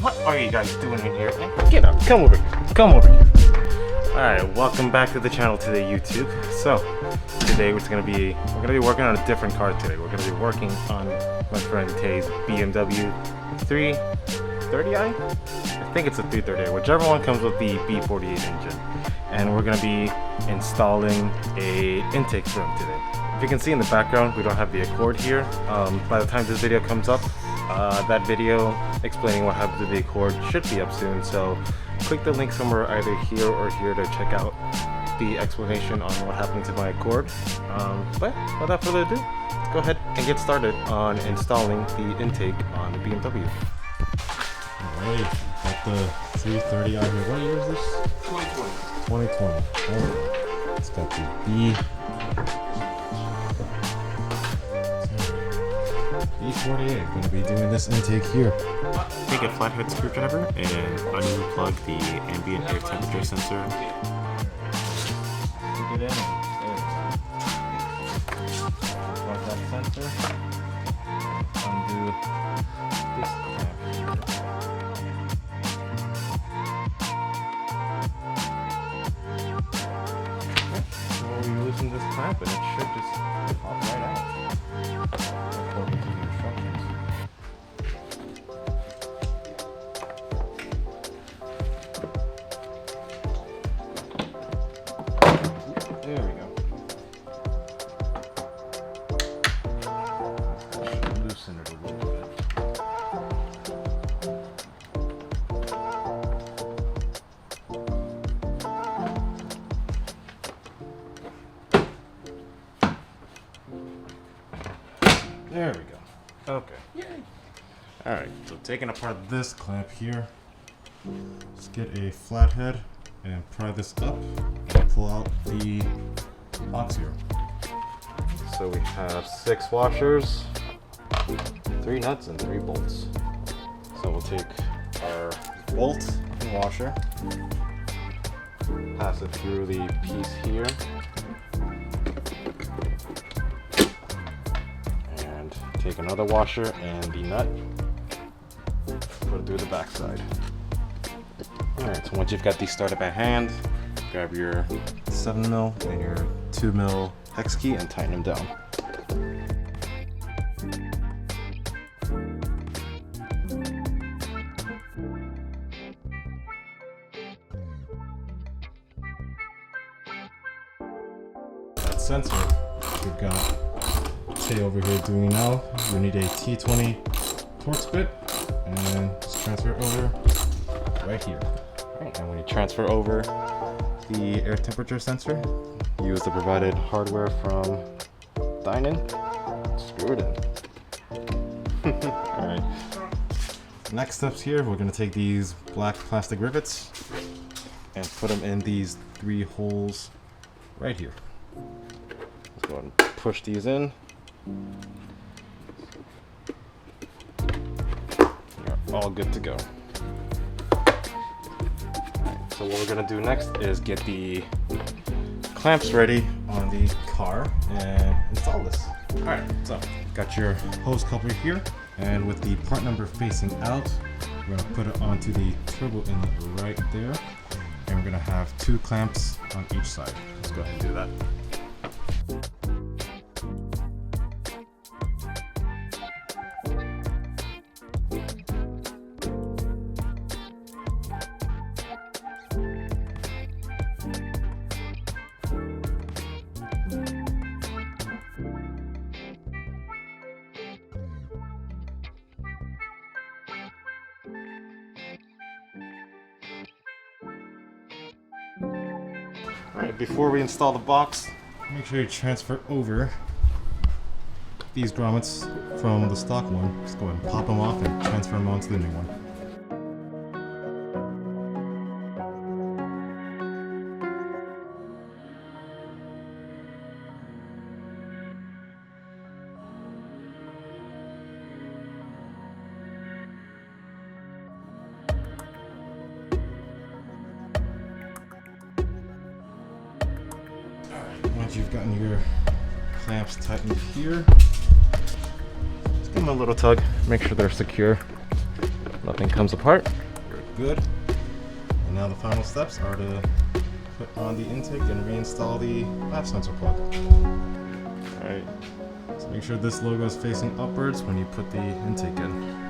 What are you guys doing in here? Get up, come over here, come over here. Alright, welcome back to the channel today, YouTube. So, today we're gonna be working on a different car today. We're gonna be working on my friend Tay's BMW 330i? I think it's a 330i, whichever one comes with the B48 engine. And we're gonna be installing a intake for him today. If you can see in the background, we don't have the Accord here. By the time this video comes up, that video explaining what happened to the Accord should be up soon, so click the link somewhere either here or here to check out the explanation on what happened to my Accord. But without further ado, let's go ahead and get started on installing the intake on the BMW. Alright, got the 330 out here. What year is this? 2020. 2020. Oh, it's got the B48. Gonna be doing this intake here. Take a flathead screwdriver and unplug the ambient air temperature sensor. Stick it in. Plug that sensor. Undo this clamp here. Okay. So we loosen this clamp and it should just pop right out. According to the instructions. There we go. Should loosen it a little bit. There we go. Okay. Alright, so taking apart this clamp here, let's get a flathead and pry this up and pull out the box here. So we have 6 washers, 3 nuts, and 3 bolts. So we'll take our bolt and washer, pass it through the piece here, and take another washer and the nut, put it through the backside. Alright, so once you've got these started by hand, grab your 7mm and your 2mm hex key and tighten them down. That sensor we've got Tay over here doing now. We need a T20 Torx bit and just transfer it over right here. Alright, and when you transfer over the air temperature sensor, use the provided hardware from Dinan, screw it in. Alright. Next steps here, we're going to take these black plastic rivets and put them in these 3 holes right here. Let's go ahead and push these in. You're all good to go. So what we're gonna do next is get the clamps ready on the car and install this. Alright, so got your hose coupler here, and with the part number facing out, we're gonna put it onto the turbo inlet right there, and we're gonna have 2 clamps on each side. Let's go ahead and do that. Alright, before we install the box, Make sure you transfer over these grommets from the stock one. Just go ahead and pop them off and transfer them onto the new one. Once you've gotten your clamps tightened here, just give them a little tug, make sure they're secure. Nothing comes apart. Good. And now the final steps are to put on the intake and reinstall the lap sensor plug. Alright. So make sure this logo is facing upwards when you put the intake in.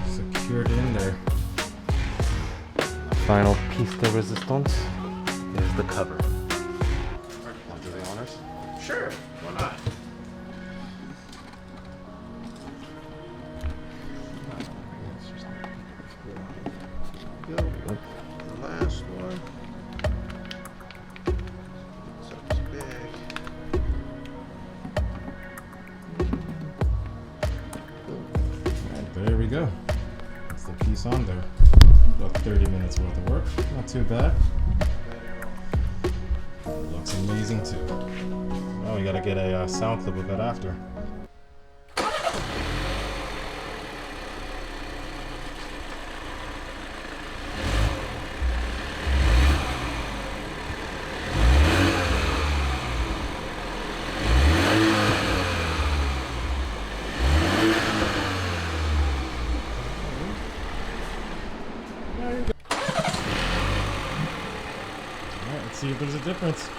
Secured in there. Final piece de resistance is the cover. I'll do the honors. Sure, why not? Go. The last one. So it's big. Alright, there we go. That's the piece on there. About 30 minutes worth of work. Not too bad. Looks amazing too. Oh, we gotta get a sound clip of it after. Alright, let's see if there's a difference.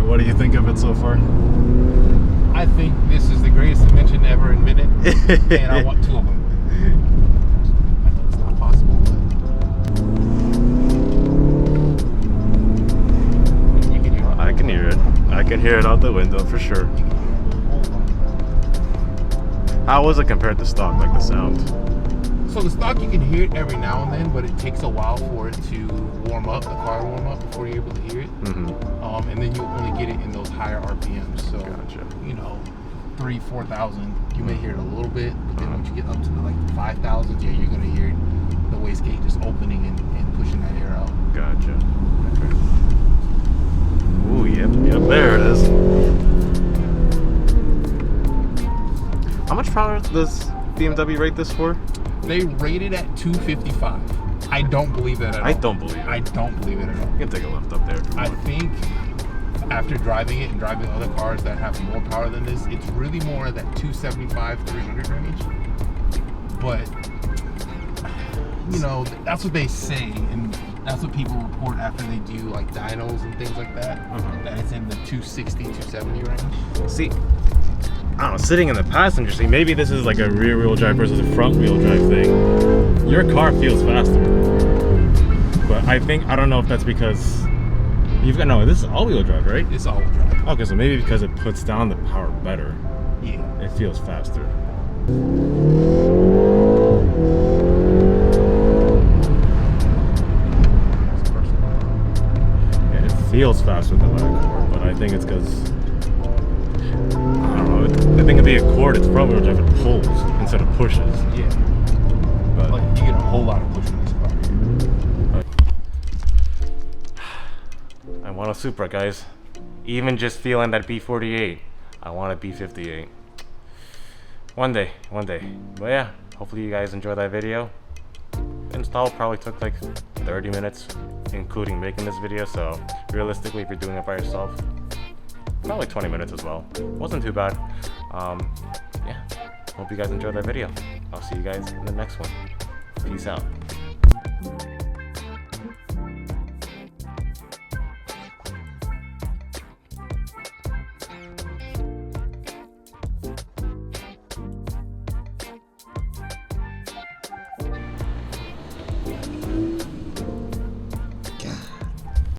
What do you think of it so far? I think this is the greatest invention ever invented, and I want two of them. I know it's not possible, but you can hear it. I can hear it. I can hear it out the window for sure. How was it compared to stock, like the sound? So the stock, you can hear it every now and then, but it takes a while for it to warm up, the car warm up, before you're able to hear it. And then you only get it in those higher RPMs. So, Gotcha. you know, 3,000, 4,000, you may hear it a little bit, but then once you get up to like 5,000, yeah, you're gonna hear the wastegate just opening and pushing that air out. Gotcha. Okay. Ooh, yep, there it is. How much power does BMW rate this for? They rate it at 255. I don't believe that at all. I don't believe it. I don't believe it at all. You can take a lift up there if you I want. think after driving it and driving other cars that have more power than this, it's really more that 275, 300 range. But you know, that's what they say, and that's what people report after they do like dynos and things like that. That it's in the 260, 270 range. See, I don't know, sitting in the passenger seat, maybe this is like a rear wheel drive versus a front wheel drive thing. Your car feels faster. But I don't know if that's because you've got, no, this is all wheel drive, right? It's all wheel drive. Okay, so maybe because it puts down the power better. Yeah. It feels faster. Yeah, it feels faster than my Accord, but I think it's because, I don't know, I think of the Accord, it's front wheel drive, it pulls instead of pushes. Yeah. But Like, you get a whole lot of push in this car here. I want a Supra, guys. Even just feeling that B48, I want a B58. One day. But yeah, hopefully you guys enjoyed that video. Install probably took like 30 minutes, including making this video, so realistically, if you're doing it by yourself, probably 20 minutes as well. Wasn't too bad. Yeah, hope you guys enjoyed that video. I'll see you guys in the next one. Peace out.